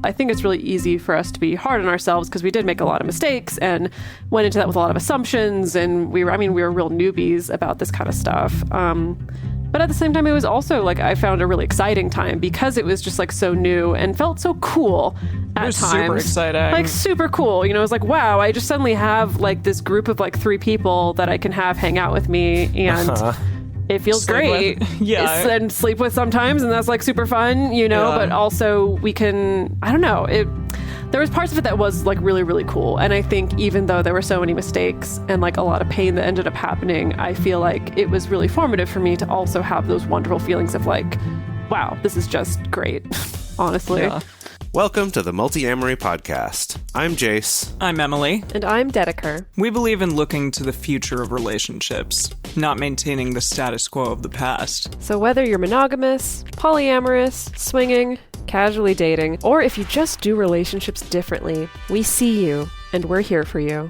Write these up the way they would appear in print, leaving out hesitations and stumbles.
I think it's really easy for us to be hard on ourselves because we did make a lot of mistakes and went into that with a lot of assumptions. And we were real newbies about this kind of stuff. But at the same time, it was also like I found a really exciting time because it was just like so new and felt so cool at times. Super exciting. Like super cool. You know, it was like, wow, I just suddenly have like this group of like 3 people that I can have hang out with me and it feels great. And sleep with sometimes. And that's like super fun, you know, but also we can, I don't know, there was parts of it that was like really, really cool. And I think even though there were so many mistakes and like a lot of pain that ended up happening, I feel like it was really formative for me to also have those wonderful feelings of like, wow, this is just great, honestly. Yeah. Welcome to the Multiamory podcast. I'm Jase. I'm Emily. And I'm Dedeker. We believe in looking to the future of relationships, not maintaining the status quo of the past. So whether you're monogamous, polyamorous, swinging, casually dating, or if you just do relationships differently, we see you and we're here for you.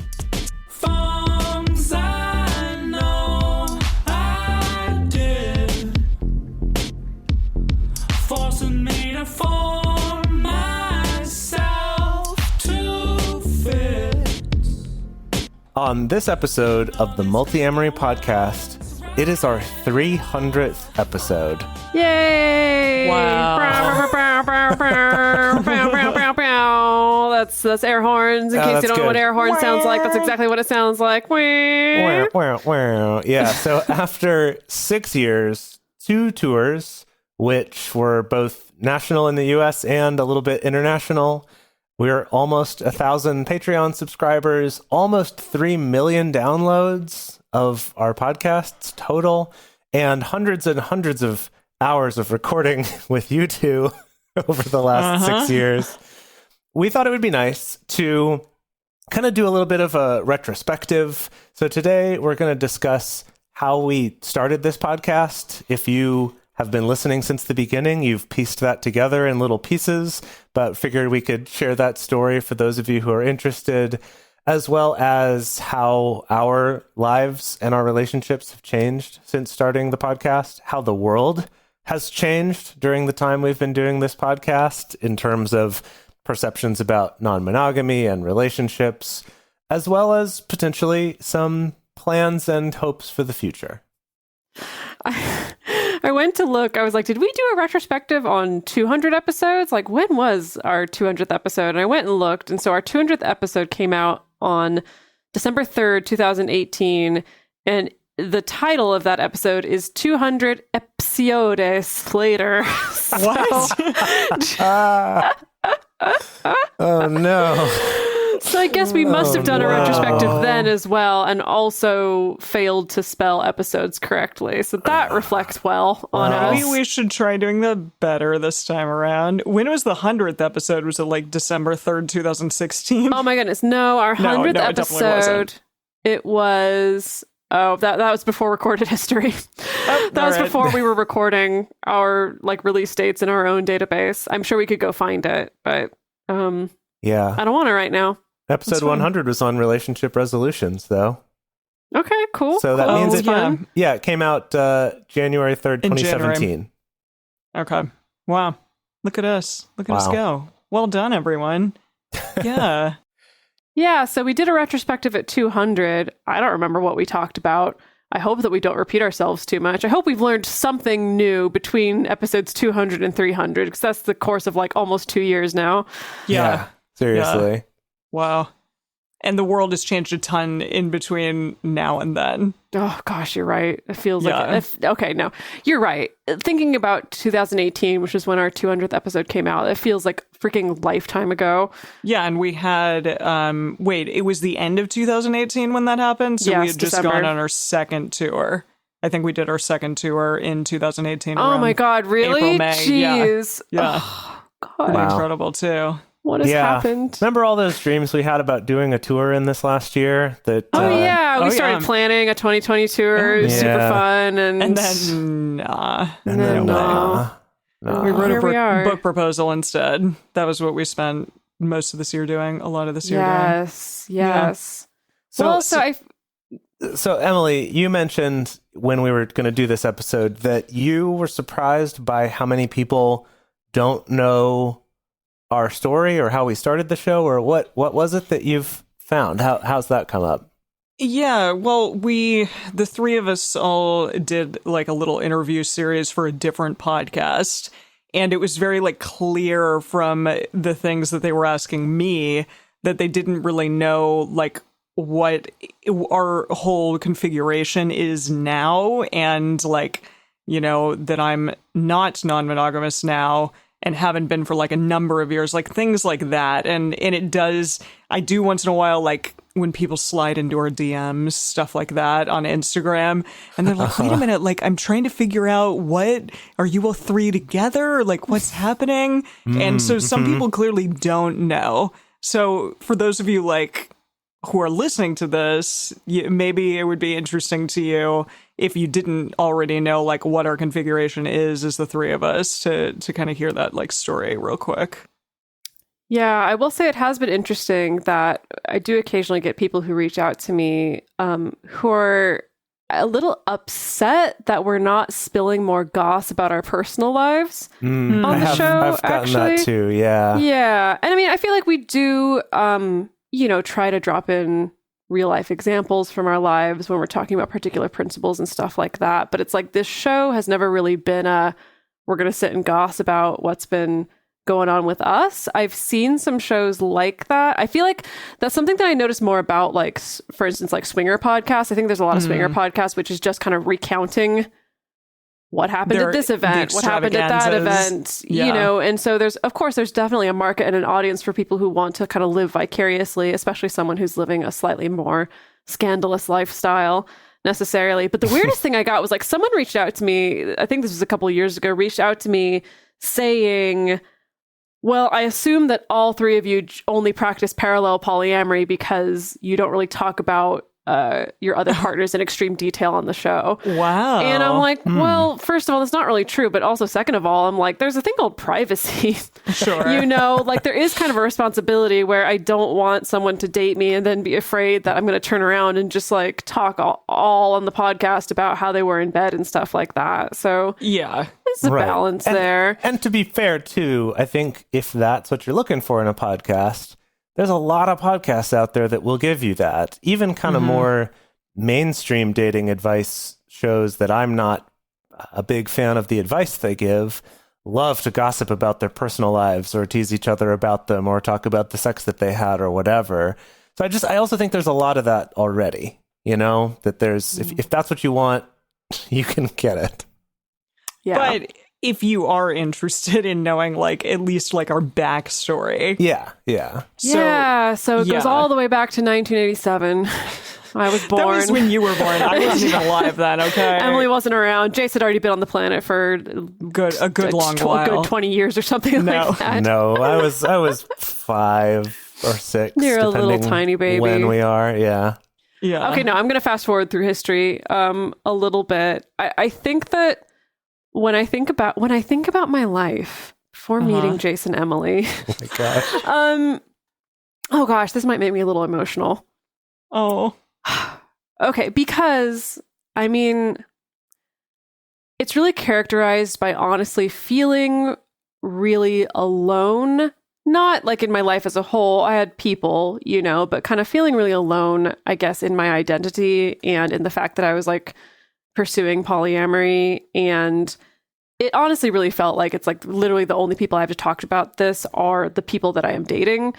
Forcing me to form myself to fit. On this episode of the Multiamory podcast, it is our 300th episode. Yay! Wow. That's air horns. In case you don't know what air horn sounds like, that's exactly what it sounds like. Yeah, so after 6 years, 2 tours, which were both national in the US and a little bit international, we're almost 1,000 Patreon subscribers, almost 3 million downloads of our podcasts total, and hundreds of hours of recording with you two over the last 6 years. We thought it would be nice to kind of do a little bit of a retrospective. So today we're going to discuss how we started this podcast. If you have been listening since the beginning, you've pieced that together in little pieces, but figured we could share that story for those of you who are interested, as well as how our lives and our relationships have changed since starting the podcast, how the world has changed during the time we've been doing this podcast in terms of perceptions about non-monogamy and relationships, as well as potentially some plans and hopes for the future. I went to look. I was like, did we do a retrospective on 200 episodes? Like, when was our 200th episode? And I went and looked. And so our 200th episode came out on December 3rd, 2018. And the title of that episode is 200 episodes later. What? Oh, no. So I guess we must have done a retrospective then as well, and also failed to spell episodes correctly. So that reflects well on us. Maybe we should try doing that better this time around. When was the 100th episode? Was it like December 3rd, 2016? Oh my goodness. No, our 100th episode, it was... Oh, that was before recorded history. That was before we were recording our like release dates in our own database. I'm sure we could go find it, but yeah, I don't want to right now. Episode 100 was on relationship resolutions, though. Okay, cool. So that cool. means it came out January 3rd, 2017. Okay. Wow. Look at us. Look at us go. Well done, everyone. Yeah. Yeah, so we did a retrospective at 200. I don't remember what we talked about. I hope that we don't repeat ourselves too much. I hope we've learned something new between episodes 200 and 300, because that's the course of like almost 2 years now. Yeah. Seriously. Yeah. Wow. And the world has changed a ton in between now and then. Oh, gosh, you're right. It feels like... Okay, no, you're right. Thinking about 2018, which is when our 200th episode came out, it feels like freaking lifetime ago. Yeah, and we had... it was the end of 2018 when that happened? So yes, we had just December. gone on our second tour. I think we did our second tour in 2018. Oh my God, really? April, May. Jeez. Yeah. Oh, God. Wow. Incredible, too. What has happened? Remember all those dreams we had about doing a tour in this last year? That we started planning a 2020 tour. It was super fun, and then nah. No. We wrote Here we are. a book proposal instead. That was what we spent most of this year doing. A lot of this year doing. Yes. So So Emily, you mentioned when we were going to do this episode that you were surprised by how many people don't know our story or how we started the show, or what was it that you've found? How's that come up? Yeah, well, the three of us all did like a little interview series for a different podcast, and it was very like clear from the things that they were asking me that they didn't really know like what our whole configuration is now, and like, you know, that I'm not non-monogamous now and haven't been for like a number of years, like things like that. And I do once in a while, like when people slide into our DMs, stuff like that on Instagram, and they're like, wait a minute, like I'm trying to figure out, what are you all three together? Like what's happening? And so some people clearly don't know. So for those of you like who are listening to this, maybe it would be interesting to you if you didn't already know like what our configuration is as the three of us, to kind of hear that like story real quick. Yeah, I will say it has been interesting that I do occasionally get people who reach out to me who are a little upset that we're not spilling more goss about our personal lives on the show. I've gotten that too, yeah. Yeah, and I mean, I feel like we do, try to drop in real life examples from our lives when we're talking about particular principles and stuff like that. But it's like this show has never really been we're going to sit and goss about what's been going on with us. I've seen some shows like that. I feel like that's something that I notice more about, like, for instance, like swinger podcasts. I think there's a lot of swinger podcasts, which is just kind of recounting what happened at this event, what happened at that event, and so there's definitely a market and an audience for people who want to kind of live vicariously, especially someone who's living a slightly more scandalous lifestyle necessarily. But the weirdest thing I got was like someone reached out to me, I think this was a couple of years ago, reached out to me saying, well, I assume that all three of you only practice parallel polyamory because you don't really talk about your other partners in extreme detail on the show. Wow. And I'm like, well, first of all, that's not really true. But also, second of all, I'm like, there's a thing called privacy. Sure. Like there is kind of a responsibility where I don't want someone to date me and then be afraid that I'm going to turn around and just like talk all on the podcast about how they were in bed and stuff like that. So yeah, there's a balance there. And to be fair, too, I think if that's what you're looking for in a podcast, there's a lot of podcasts out there that will give you that. Even kind of more mainstream dating advice shows that I'm not a big fan of the advice they give love to gossip about their personal lives or tease each other about them or talk about the sex that they had or whatever. So I also think there's a lot of that already, that there's, if that's what you want, you can get it. Yeah. But if you are interested in knowing, like, at least, like, our backstory. Yeah. So it goes all the way back to 1987. I was born. That was when you were born. I wasn't even alive then, okay? Emily wasn't around. Jase had already been on the planet for a good long while. Good 20 years or something like that. No, I was 5 or 6. You're a little tiny baby. When we are, yeah. Okay, now I'm going to fast forward through history a little bit. I think that when I think about my life before meeting Jase and Emily, oh my gosh. Oh gosh, this might make me a little emotional. Oh. Okay, because I mean, it's really characterized by honestly feeling really alone. Not like in my life as a whole. I had people, but kind of feeling really alone, I guess, in my identity and in the fact that I was like pursuing polyamory. And it honestly really felt like it's like literally the only people I have to talk about this are the people that I am dating,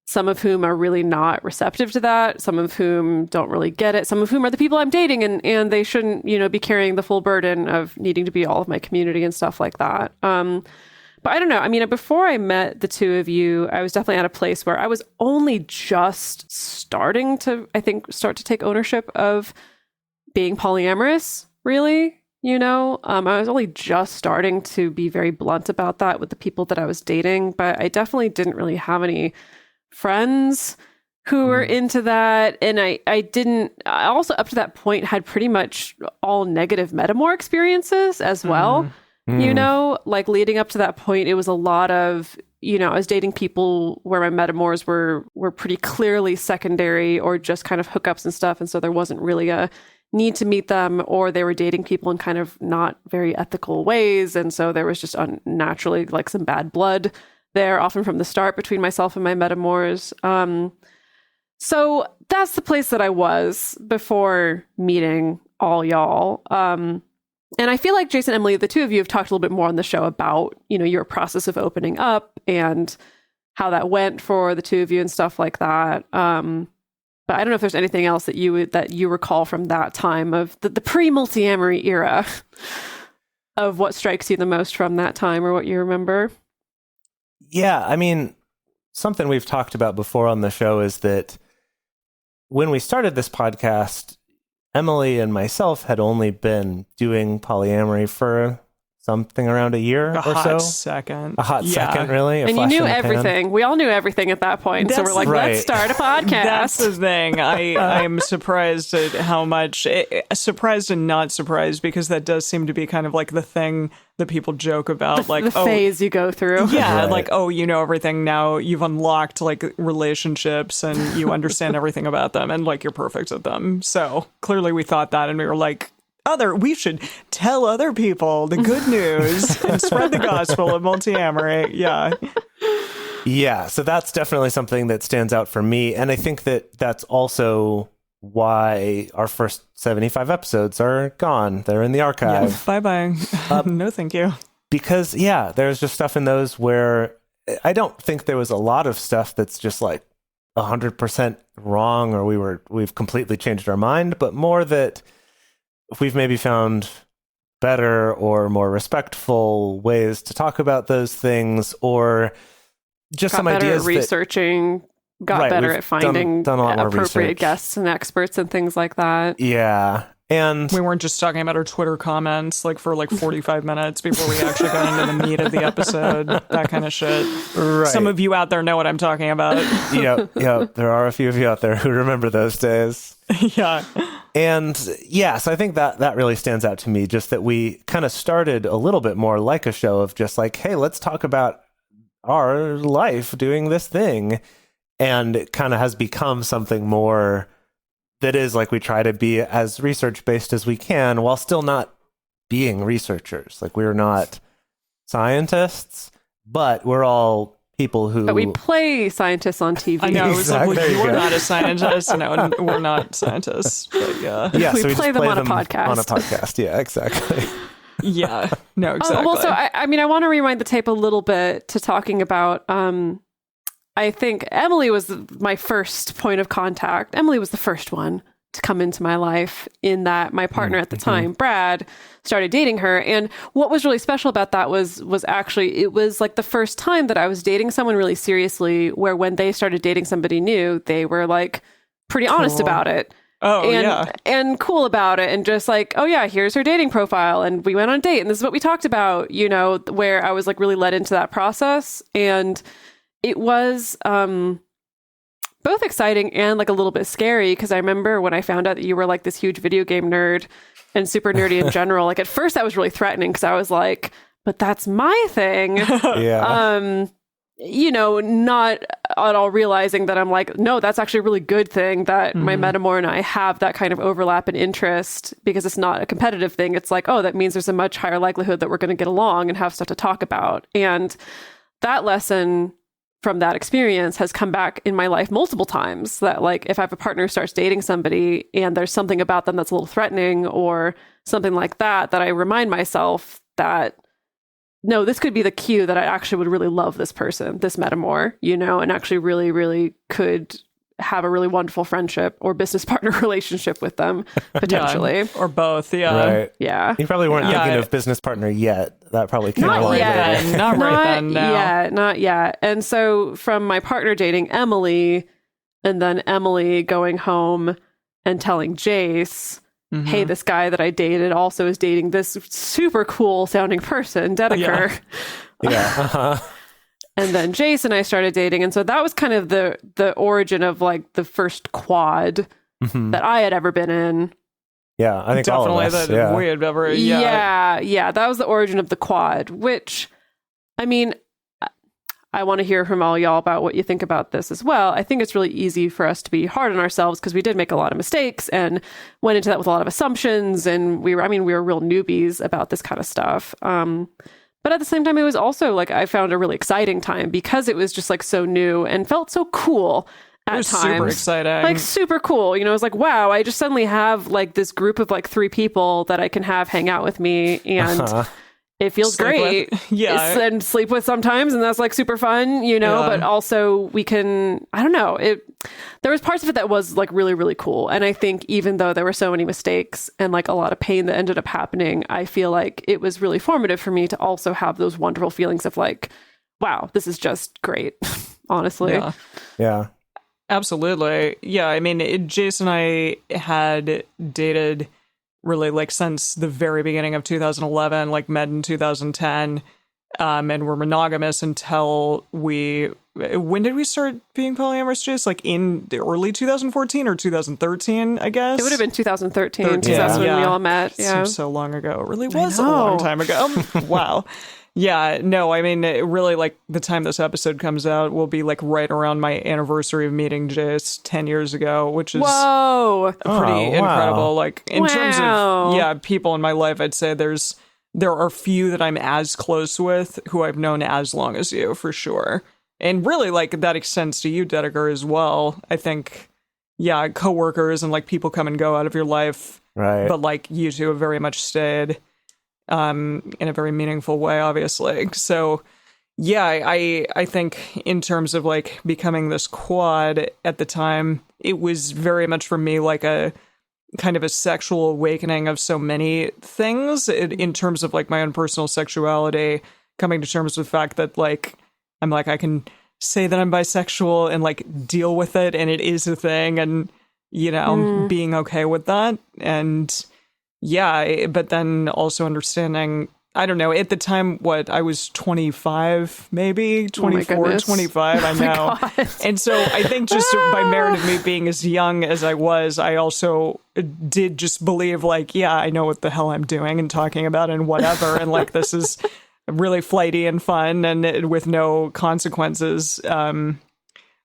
some of whom are really not receptive to that, some of whom don't really get it, some of whom are the people I'm dating and they shouldn't, be carrying the full burden of needing to be all of my community and stuff like that. But I don't know. I mean, before I met the two of you, I was definitely at a place where I was only just starting to, I think, start to take ownership of being polyamorous, really. I was only just starting to be very blunt about that with the people that I was dating, but I definitely didn't really have any friends who were into that. And I also up to that point had pretty much all negative metamor experiences as well. Like leading up to that point, it was a lot of, I was dating people where my metamors were pretty clearly secondary or just kind of hookups and stuff. And so there wasn't really a need to meet them, or they were dating people in kind of not very ethical ways. And so there was just unnaturally like some bad blood there, often from the start, between myself and my metamors. So that's the place that I was before meeting all y'all. And I feel like Jase and Emily, the two of you, have talked a little bit more on the show about, your process of opening up and how that went for the two of you and stuff like that. But I don't know if there's anything else that you recall from that time of the pre-Multiamory era of what strikes you the most from that time or what you remember. Yeah, I mean, something we've talked about before on the show is that when we started this podcast, Emily and myself had only been doing polyamory for something around a year or so. A hot second. A hot second, really. And you knew everything. We all knew everything at that point. So we're like, let's start a podcast. That's the thing. I'm surprised at how much, surprised and not surprised, because that does seem to be kind of like the thing that people joke about. The phase you go through. Yeah, like, you know everything now. You've unlocked like relationships and you understand everything about them and like you're perfect at them. So clearly we thought that and we were like, we should tell other people the good news and spread the gospel of Multiamory. Yeah, so that's definitely something that stands out for me, and I think that that's also why our first 75 episodes are gone. They're in the archive. Bye no thank you. Because there's just stuff in those where I don't think there was a lot of stuff that's just like 100% wrong or we've completely changed our mind, but more that we've maybe found better or more respectful ways to talk about those things, or just some ideas. Got better at researching, got better at finding done a lot more appropriate research. Guests and experts and things like that. Yeah. And we weren't just talking about our Twitter comments like for like 45 minutes before we actually got into the meat of the episode, that kind of shit. Right. Some of you out there know what I'm talking about. Yeah, there are a few of you out there who remember those days. Yeah. And so I think that really stands out to me, just that we kind of started a little bit more like a show of just like, hey, let's talk about our life doing this thing. And it kind of has become something more that is like we try to be as research-based as we can while still not being researchers. Like, we're not scientists, but we're all people who... But we play scientists on TV. I know, exactly. Well, you're not a scientist. No, we're not scientists. But yeah, we so play them on a podcast. On a podcast, yeah, exactly. Yeah, no, exactly. Well, so I want to rewind the tape a little bit to talking about... I think Emily was my first point of contact. Emily was the first one to come into my life, in that my partner at the time, Brad, started dating her. And what was really special about that was actually, it was like the first time that I was dating someone really seriously, where when they started dating somebody new, they were like pretty honest about it. And cool about it, and just like, oh yeah, here's her dating profile, and we went on a date, and this is what we talked about, where I was like really led into that process. And it was both exciting and like a little bit scary, because I remember when I found out that you were like this huge video game nerd and super nerdy in general, like at first that was really threatening, because I was like, but that's my thing. Yeah. Not at all realizing that I'm like, no, that's actually a really good thing that my metamor and I have that kind of overlap in interest, because it's not a competitive thing. It's like, oh, that means there's a much higher likelihood that we're going to get along and have stuff to talk about. And that lesson from that experience has come back in my life multiple times, that like, if I have a partner who starts dating somebody and there's something about them that's a little threatening or something like that, that I remind myself that, no, this could be the cue that I actually would really love this person, this metamor, and actually really, really could have a really wonderful friendship or business partner relationship with them, potentially. Yeah, or both, yeah. Right. Yeah. You probably weren't thinking of business partner yet. That probably came Not along yet. later. Not yet. And so from my partner dating Emily, and then Emily going home and telling Jase, hey, this guy that I dated also is dating this super cool sounding person, Dedeker. Yeah. And then Jase and I started dating. And so that was kind of the origin of like the first quad that I had ever been in. Yeah, I think definitely all of us, that we had ever. Yeah. That was the origin of the quad, which, I mean, I want to hear from all y'all about what you think about this as well. I think it's really easy for us to be hard on ourselves, because we did make a lot of mistakes and went into that with a lot of assumptions. And we were real newbies about this kind of stuff. But at the same time, it was also like I found a really exciting time because it was just like so new and felt so cool at times. Super exciting. Like super cool. You know, it was like, wow, I just suddenly have like this group of like 3 people that I can have hang out with me and it feels great. Yeah. And sleep with sometimes, and that's like super fun, you know, but also we can, I don't know, there was parts of it that was like really, really cool. And I think even though there were so many mistakes and like a lot of pain that ended up happening, I feel like it was really formative for me to also have those wonderful feelings of like, wow, this is just great, honestly. Yeah. Absolutely. Yeah. I mean, Jase and I had dated really like since the very beginning of 2011, like met in 2010, and were monogamous until when did we start being polyamorous, Jase? Like in the early 2014 or 2013, I guess? It would have been 2013 because that's when we all met. Yeah. Seems so long ago. It really was a long time ago. Wow. Yeah, no, I mean, really, like, the time this episode comes out will be, like, right around my anniversary of meeting Jase 10 years ago, which is pretty incredible. Like, in terms of, people in my life, I'd say there are few that I'm as close with who I've known as long as you, for sure. And really, like, that extends to you, Dedeker, as well. I think, coworkers and, like, people come and go out of your life. Right. But, like, you two have very much stayed. In a very meaningful way, obviously. So, yeah, I think in terms of like becoming this quad at the time, it was very much for me like a kind of a sexual awakening of so many things in terms of like my own personal sexuality, coming to terms with the fact that like I'm like I can say that I'm bisexual and like deal with it, and it is a thing, and you know, being okay with that. And yeah, but then also understanding, I don't know, at the time, I was 25, maybe 24, 25, I know. And so I think just by merit of me being as young as I was, I also did just believe like, yeah, I know what the hell I'm doing and talking about and whatever. And like, this is really flighty and fun and with no consequences.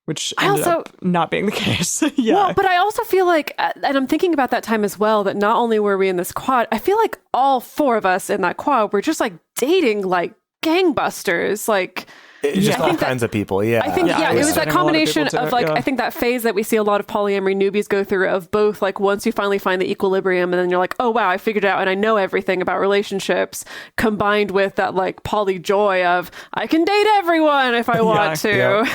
Which ended up not being the case. Well, but I also feel like, and I'm thinking about that time as well, that not only were we in this quad, I feel like all 4 of us in that quad were just like dating like gangbusters. Like, just all kinds of people. Yeah. I think, it was that combination of like, I think that phase that we see a lot of polyamory newbies go through of both like once you finally find the equilibrium and then you're like, oh wow, I figured it out and I know everything about relationships, combined with that like poly joy of I can date everyone if I want to.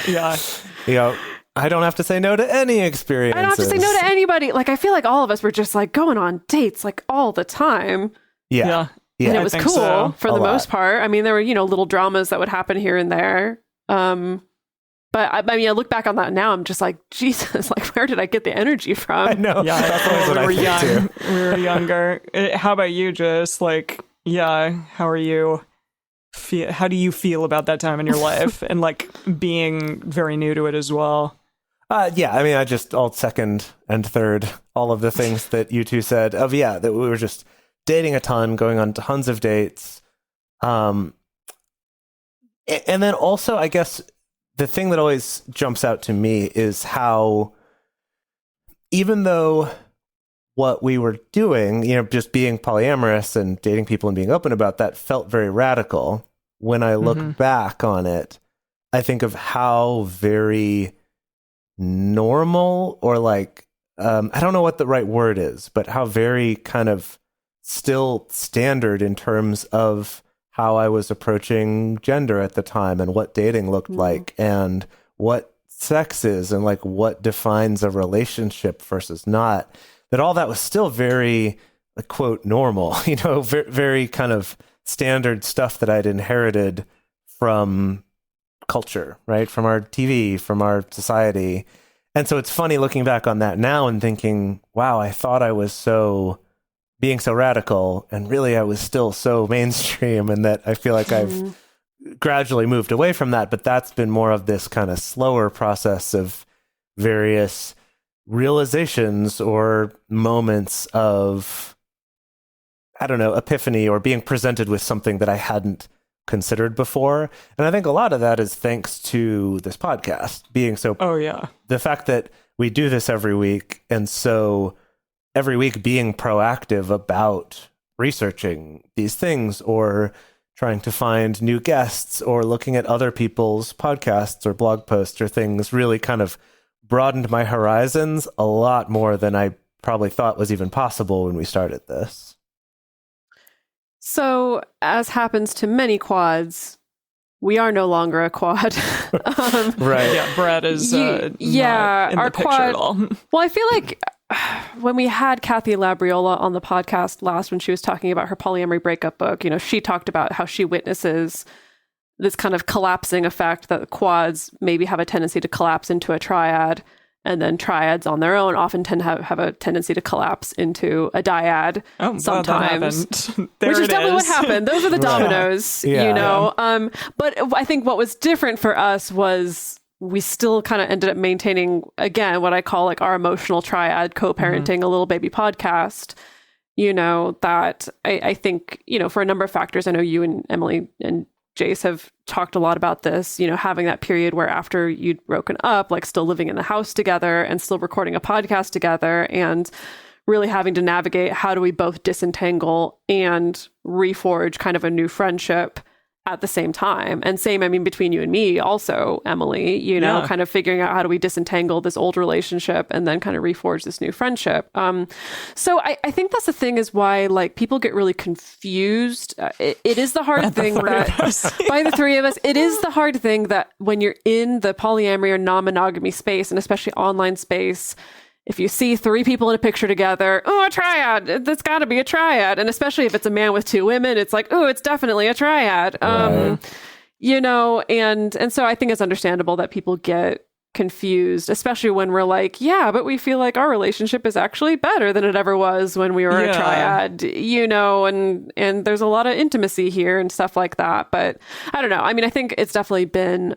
Yeah. I don't have to say no to any experiences. I don't have to say no to anybody. Like, I feel like all of us were just like going on dates like all the time. Yeah. And it was cool for the most part. I mean, there were, you know, little dramas that would happen here and there. But I mean, I look back on that now, I'm just like, Jesus, like, where did I get the energy from? I know. Yeah, that's what I think young. too. We were younger. How about you, Jase? Like, how are you? How do you feel about that time in your life and like being very new to it as well? I mean, I'll second and third all of the things that you two said that we were just dating a ton, going on tons of dates. And then also, I guess the thing that always jumps out to me is how, even though what we were doing, you know, just being polyamorous and dating people and being open about that felt very radical. When I look back on it, I think of how very normal or like, I don't know what the right word is, but how very kind of still standard in terms of how I was approaching gender at the time and what dating looked like and what sex is and like what defines a relationship versus not. That all that was still very, like, quote, normal, you know, very, very kind of standard stuff that I'd inherited from culture, right? From our TV, from our society. And so it's funny looking back on that now and thinking, wow, I thought I was being so radical, and really I was still so mainstream, and that I feel like I've gradually moved away from that. But that's been more of this kind of slower process of various realizations or moments of, I don't know, epiphany or being presented with something that I hadn't considered before. And I think a lot of that is thanks to this podcast being so... Oh, yeah. The fact that we do this every week, and so every week being proactive about researching these things or trying to find new guests or looking at other people's podcasts or blog posts or things really kind of broadened my horizons a lot more than I probably thought was even possible when we started this. So, as happens to many quads, we are no longer a quad. Right. Yeah, Brad is not in the picture quad, at all. Well, I feel like when we had Kathy Labriola on the podcast last, when she was talking about her polyamory breakup book, she talked about how she witnesses this kind of collapsing effect that quads maybe have a tendency to collapse into a triad, and then triads on their own often tend to have a tendency to collapse into a dyad sometimes. Which is definitely what happened. Those are the dominoes, But I think what was different for us was we still kind of ended up maintaining, again, what I call like our emotional triad, co-parenting a little baby podcast, that I think, for a number of factors, I know you and Emily and Jase have talked a lot about this, having that period where after you'd broken up, like still living in the house together and still recording a podcast together and really having to navigate how do we both disentangle and reforge kind of a new friendship at the same time. And same, between you and me also, Emily, kind of figuring out how do we disentangle this old relationship and then kind of reforge this new friendship. So I think that's the thing is why like people get really confused. It is the hard thing that by the three of us, it is the hard thing that when you're in the polyamory or non-monogamy space and especially online space, if you see three people in a picture together, a triad, that's got to be a triad. And especially if it's a man with two women, it's like, it's definitely a triad. And so I think it's understandable that people get confused, especially when we're like, yeah, but we feel like our relationship is actually better than it ever was when we were a triad, and there's a lot of intimacy here and stuff like that. But I don't know. I think it's definitely been,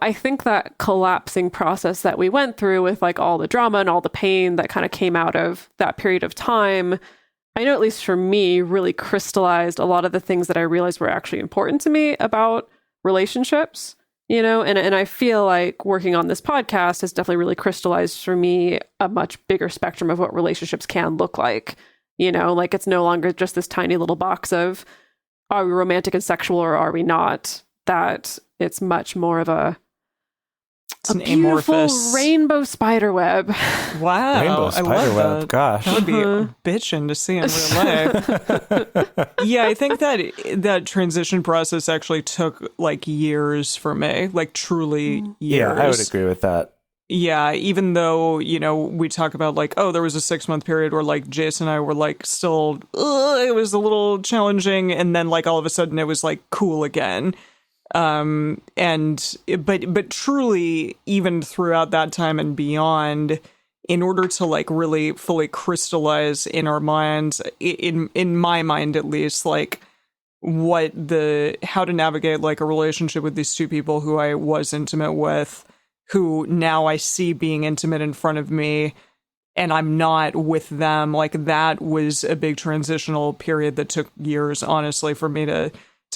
I think that collapsing process that we went through with like all the drama and all the pain that kind of came out of that period of time, I know at least for me, really crystallized a lot of the things that I realized were actually important to me about relationships, and I feel like working on this podcast has definitely really crystallized for me a much bigger spectrum of what relationships can look like, like it's no longer just this tiny little box of are we romantic and sexual or are we not, that it's much more of a beautiful amorphous rainbow spider web. Wow. Rainbow spider web. That. Gosh. That would be bitchin' to see in real life. Yeah, I think that transition process actually took like years for me, like truly years. Yeah, I would agree with that. Yeah, even though, we talk about like, there was a 6-month period where like Jase and I were like still, it was a little challenging. And then like all of a sudden it was like cool again. But truly, even throughout that time and beyond, in order to like really fully crystallize in our minds, in my mind at least, like how to navigate like a relationship with these two people who I was intimate with, who now I see being intimate in front of me and I'm not with them, like that was a big transitional period that took years, honestly, for me to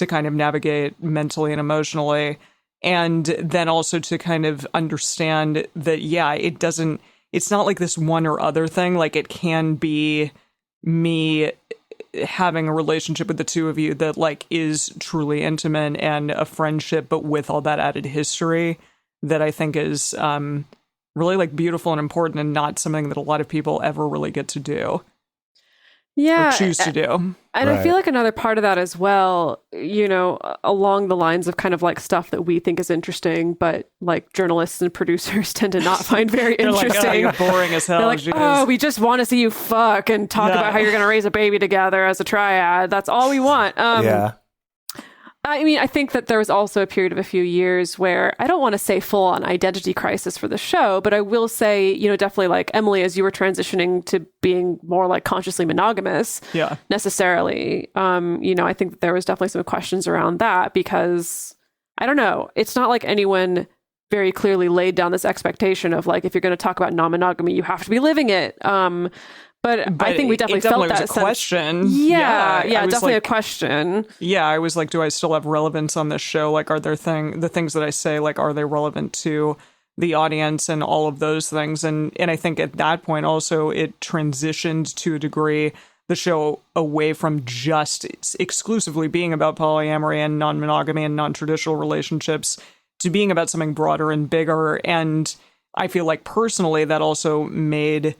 kind of navigate mentally and emotionally. And then also to kind of understand that, it's not like this one or other thing. Like it can be me having a relationship with the two of you that like is truly intimate and a friendship, but with all that added history that I think is really like beautiful and important and not something that a lot of people ever really get to do. Yeah. Or choose to do. And I feel like another part of that as well, along the lines of kind of like stuff that we think is interesting, but like journalists and producers tend to not find very interesting. Like, you're boring as hell. They're like, we just want to see you fuck and talk about how you're going to raise a baby together as a triad. That's all we want. I think that there was also a period of a few years where I don't want to say full on identity crisis for the show, but I will say, definitely like Emily, as you were transitioning to being more like consciously monogamous, necessarily, I think that there was definitely some questions around that because I don't know, it's not like anyone very clearly laid down this expectation of like, if you're going to talk about non-monogamy, you have to be living it. But I think we definitely felt that was a question. Yeah, definitely a question. Yeah, I was like, do I still have relevance on this show? Like, are there the things that I say, like, are they relevant to the audience and all of those things? And I think at that point also it transitioned to a degree the show away from just exclusively being about polyamory and non-monogamy and non-traditional relationships to being about something broader and bigger. And I feel like personally that also made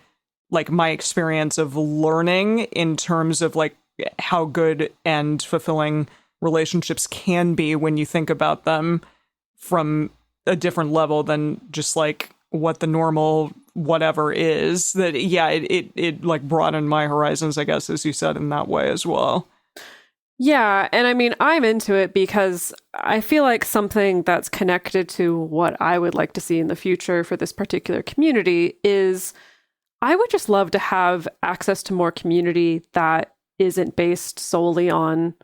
like my experience of learning in terms of like how good and fulfilling relationships can be when you think about them from a different level than just like what the normal whatever is. That it like broadened my horizons, I guess, as you said, in that way as well. Yeah, and I mean, I'm into it because I feel like something that's connected to what I would like to see in the future for this particular community is I would just love to have access to more community that isn't based solely on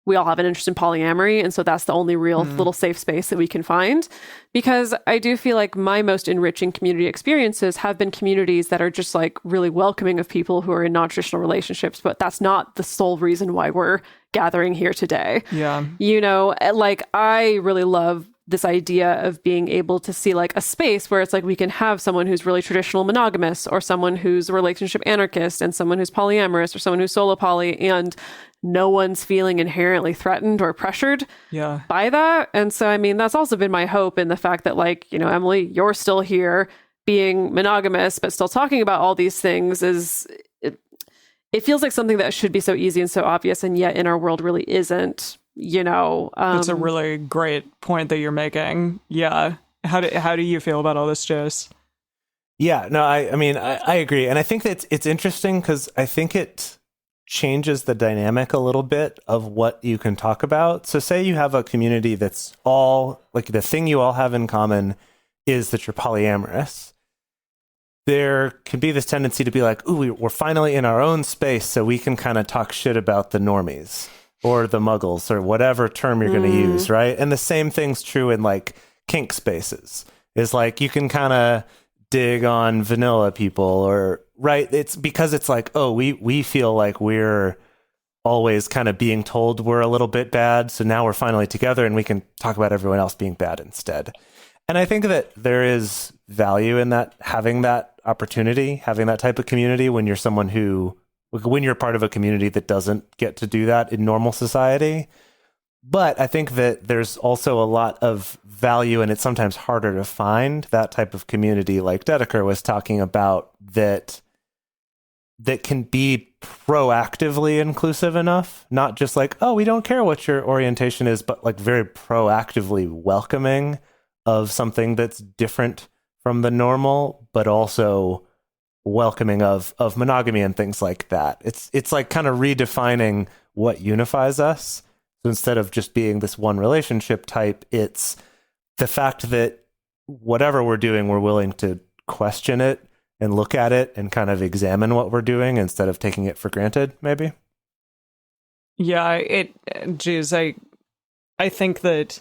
we all have an interest in polyamory, and so that's the only real little safe space that we can find. Because I do feel like my most enriching community experiences have been communities that are just like really welcoming of people who are in non-traditional relationships, but that's not the sole reason why we're gathering here today. Yeah. You know, like I really love this idea of being able to see like a space where it's like we can have someone who's really traditional monogamous or someone who's a relationship anarchist and someone who's polyamorous or someone who's solo poly, and no one's feeling inherently threatened or pressured by that. And so, I mean, that's also been my hope in the fact that like, you know, Emily, you're still here being monogamous, but still talking about all these things is, it feels like something that should be so easy and so obvious. And yet in our world really isn't. You know, that's a really great point that you're making. Yeah. How do you feel about all this, Jase? Yeah, no, I mean, I agree. And I think that it's interesting because I think it changes the dynamic a little bit of what you can talk about. So say you have a community that's all like the thing you all have in common is that you're polyamorous. There can be this tendency to be like, ooh, we're finally in our own space so we can kind of talk shit about the normies. Or the muggles, or whatever term you're going to use, right? And the same thing's true in like kink spaces. Is like you can kind of dig on vanilla people, or right? It's because it's like, oh, we feel like we're always kind of being told we're a little bit bad, so now we're finally together and we can talk about everyone else being bad instead. And I think that there is value in that, having that opportunity, having that type of community when you're someone who. When you're part of a community that doesn't get to do that in normal society. But I think that there's also a lot of value, and it's sometimes harder to find that type of community like Dedeker was talking about that can be proactively inclusive enough, not just like, oh, we don't care what your orientation is, but like very proactively welcoming of something that's different from the normal, but also welcoming of monogamy and things like that. It's like kind of redefining what unifies us. So instead of just being this one relationship type, it's the fact that whatever we're doing, we're willing to question it and look at it and kind of examine what we're doing instead of taking it for granted, maybe. Yeah, I think that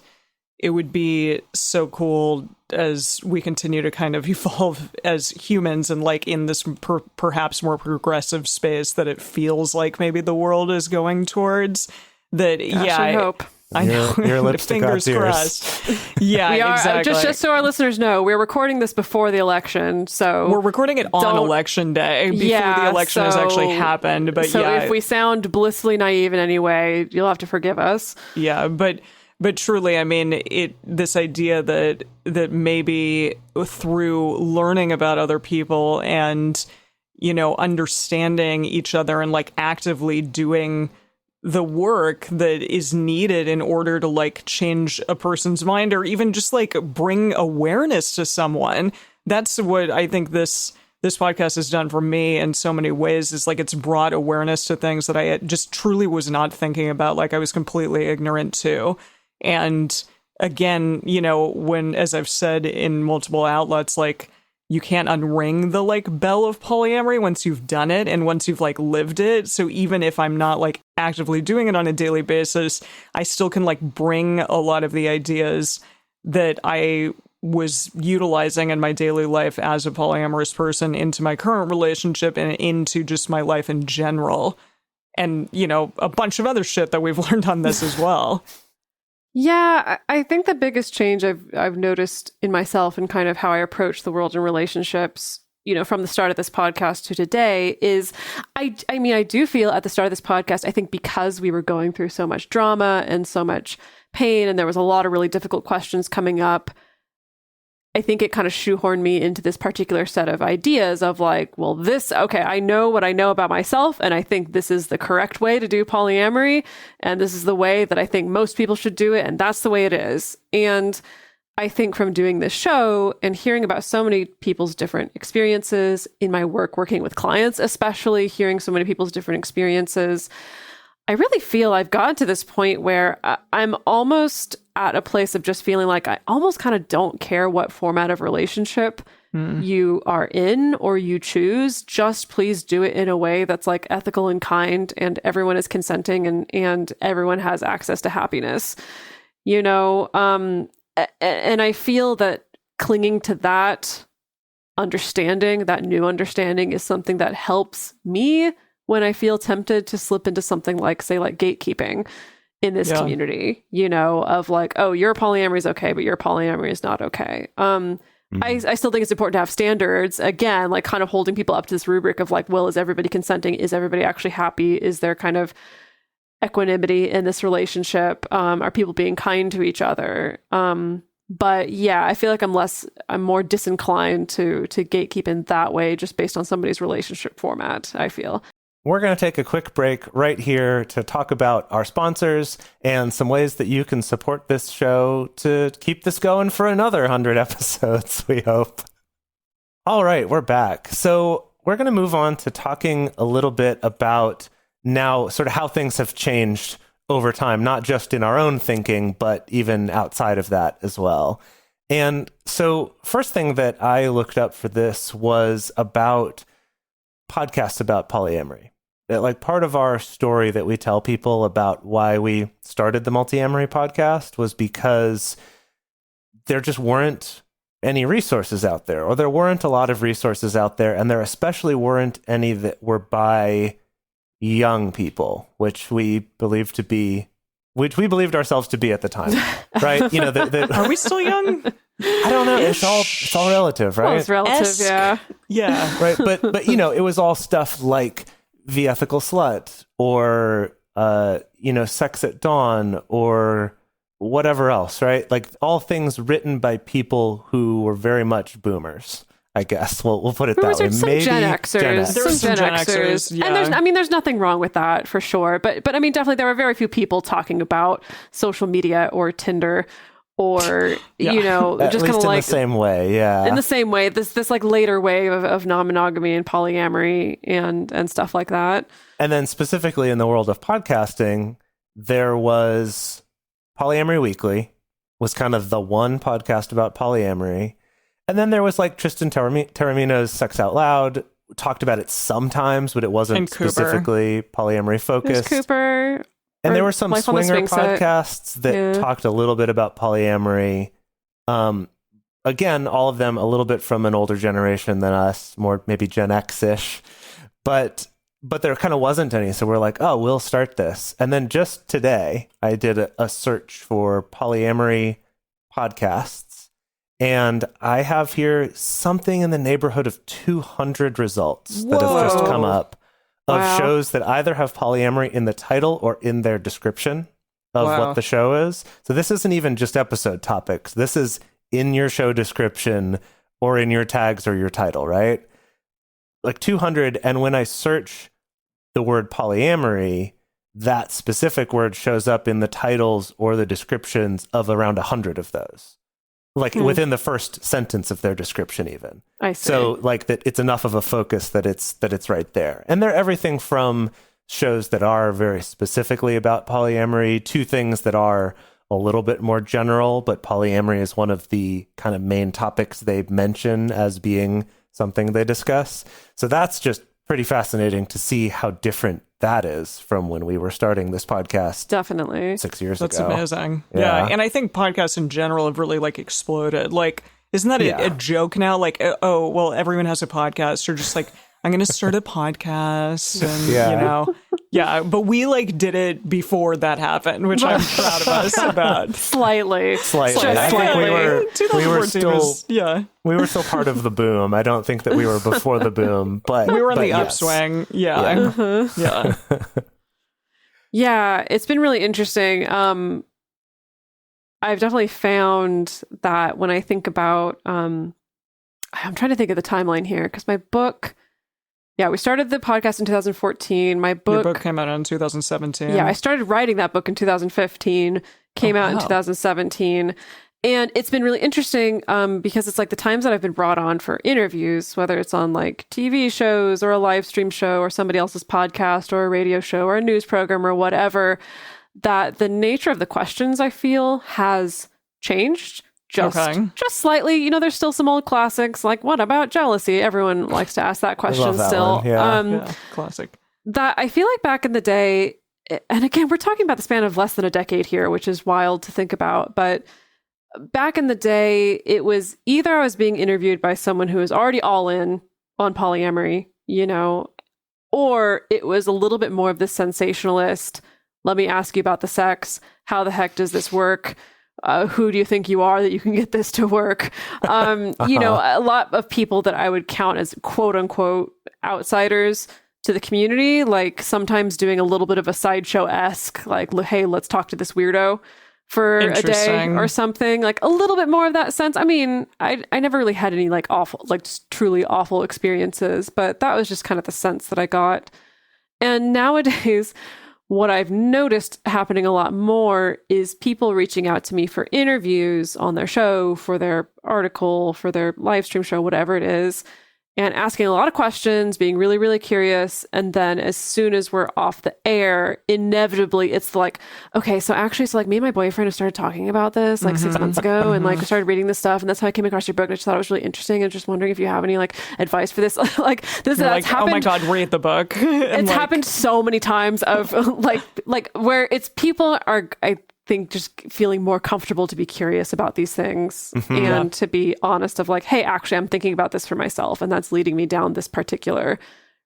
it would be so cool as we continue to kind of evolve as humans and like in this perhaps more progressive space that it feels like maybe the world is going towards. That. Gosh, yeah, I hope. I know. Your lipstick Fingers crossed. Yeah, we are, exactly. Just so our listeners know, we're recording this before the election, so we're recording it on election day before the election has actually happened. But so if we sound blissfully naive in any way, you'll have to forgive us. Yeah, but truly, I mean, this idea that maybe through learning about other people and, you know, understanding each other and like actively doing the work that is needed in order to like change a person's mind or even just like bring awareness to someone. That's what I think this podcast has done for me in so many ways, is like it's brought awareness to things that I just truly was not thinking about, like I was completely ignorant to. And again, you know, when, as I've said in multiple outlets, like you can't unring the like bell of polyamory once you've done it and once you've like lived it. So even if I'm not like actively doing it on a daily basis, I still can like bring a lot of the ideas that I was utilizing in my daily life as a polyamorous person into my current relationship and into just my life in general. And, you know, a bunch of other shit that we've learned on this as well. Yeah, I think the biggest change I've noticed in myself and kind of how I approach the world in relationships from the start of this podcast to today is I mean, I do feel at the start of this podcast, I think because we were going through so much drama and so much pain, and there was a lot of really difficult questions coming up, I think it kind of shoehorned me into this particular set of ideas of like, well, I know what I know about myself, and I think this is the correct way to do polyamory, and this is the way that I think most people should do it, and that's the way it is. And I think from doing this show and hearing about so many people's different experiences in my work, working with clients, especially hearing so many people's different experiences, I really feel I've gotten to this point where I'm almost at a place of just feeling like I almost kind of don't care what format of relationship you are in or you choose. Just please do it in a way that's like ethical and kind, and everyone is consenting and everyone has access to happiness, and I feel that clinging to that understanding, that new understanding, is something that helps me when I feel tempted to slip into something like, say, like gatekeeping in this community, of like, oh, your polyamory is okay, but your polyamory is not okay. I still think it's important to have standards, again, like kind of holding people up to this rubric of like, well, is everybody consenting? Is everybody actually happy? Is there kind of equanimity in this relationship? Are people being kind to each other? But yeah, I feel like I'm more disinclined to gatekeep in that way, just based on somebody's relationship format, I feel. We're going to take a quick break right here to talk about our sponsors and some ways that you can support this show to keep this going for another 100 episodes, we hope. All right, we're back. So we're going to move on to talking a little bit about now sort of how things have changed over time, not just in our own thinking, but even outside of that as well. And so first thing that I looked up for this was about podcasts about polyamory. Like part of our story that we tell people about why we started the Multiamory podcast was because there just weren't any resources out there, or there weren't a lot of resources out there, and there especially weren't any that were by young people, which we believed ourselves to be at the time, right? Are we still young? I don't know. It's all relative, right? Well, it's relative, yeah. Right, but it was all stuff like The Ethical Slut, or Sex at Dawn, or whatever else, right? Like all things written by people who were very much boomers, I guess. We'll put it that way. Maybe Gen Xers. There were some Gen Xers. Yeah. And there's nothing wrong with that for sure. But I mean, definitely there were very few people talking about social media or Tinder or, just kind of like in the same way. Yeah. In the same way, this like later wave of non-monogamy and polyamory and stuff like that. And then specifically in the world of podcasting, there was Polyamory Weekly was kind of the one podcast about polyamory. And then there was like Tristan Taormino's Sex Out Loud, talked about it sometimes, but it wasn't specifically polyamory focused. Cooper. And there were some swinger podcasts that talked a little bit about polyamory. Again, all of them a little bit from an older generation than us, more maybe Gen X-ish. But there kind of wasn't any. So we're like, oh, we'll start this. And then just today, I did a search for polyamory podcasts. And I have here something in the neighborhood of 200 results that have just come up of shows that either have polyamory in the title or in their description of what the show is. So this isn't even just episode topics. This is in your show description or in your tags or your title, right? Like 200. And when I search the word polyamory, that specific word shows up in the titles or the descriptions of around 100 of those. Like within the first sentence of their description, even. I see. So like that, it's enough of a focus that it's right there. And they're everything from shows that are very specifically about polyamory to things that are a little bit more general, but polyamory is one of the kind of main topics they mention as being something they discuss. So that's just pretty fascinating to see how different that is from when we were starting this podcast. Definitely. 6 years ago. That's amazing. Yeah. And I think podcasts in general have really like exploded. Like, isn't that a joke now? Like, oh, well, everyone has a podcast, or just like, I'm going to start a podcast and, Yeah, but we like did it before that happened, which I'm proud of us about. Slightly. I think we were still we were still part of the boom. I don't think that we were before the boom, but we were on the yes. upswing. Yeah. Yeah, it's been really interesting. I've definitely found that when I think about I'm trying to think of the timeline here because my book. Yeah, we started the podcast in 2014. Your book came out in 2017. Yeah, I started writing that book in 2015, came out in 2017. And it's been really interesting because it's like the times that I've been brought on for interviews, whether it's on like TV shows or a live stream show or somebody else's podcast or a radio show or a news program or whatever, that the nature of the questions I feel has changed. Just slightly, you know, there's still some old classics like what about jealousy? Everyone likes to ask that question still. Classic. That I feel like back in the day, and again, we're talking about the span of less than a decade here, which is wild to think about. But back in the day, it was either I was being interviewed by someone who was already all in on polyamory, you know, or it was a little bit more of the sensationalist. Let me ask you about the sex. How the heck does this work? Who do you think you are that you can get this to work? You know, a lot of people that I would count as quote unquote outsiders to the community, like sometimes doing a little bit of a sideshow-esque, like, hey, let's talk to this weirdo for a day or something, like a little bit more of that sense. I mean, I never really had any like awful, like just truly awful experiences, but that was just kind of the sense that I got. And nowadays, what I've noticed happening a lot more is people reaching out to me for interviews on their show, for their article, for their live stream show, whatever it is, and asking a lot of questions, being really, really curious. And then as soon as we're off the air, inevitably it's like, okay, so like me and my boyfriend have started talking about this like 6 months ago and like we started reading this stuff. And that's how I came across your book. And I just thought it was really interesting. And just wondering if you have any like advice for this. Like this that's happened. Oh my God, read the book. It's happened so many times of like where it's people are, I think, just feeling more comfortable to be curious about these things and to be honest of like, hey, actually, I'm thinking about this for myself. And that's leading me down this particular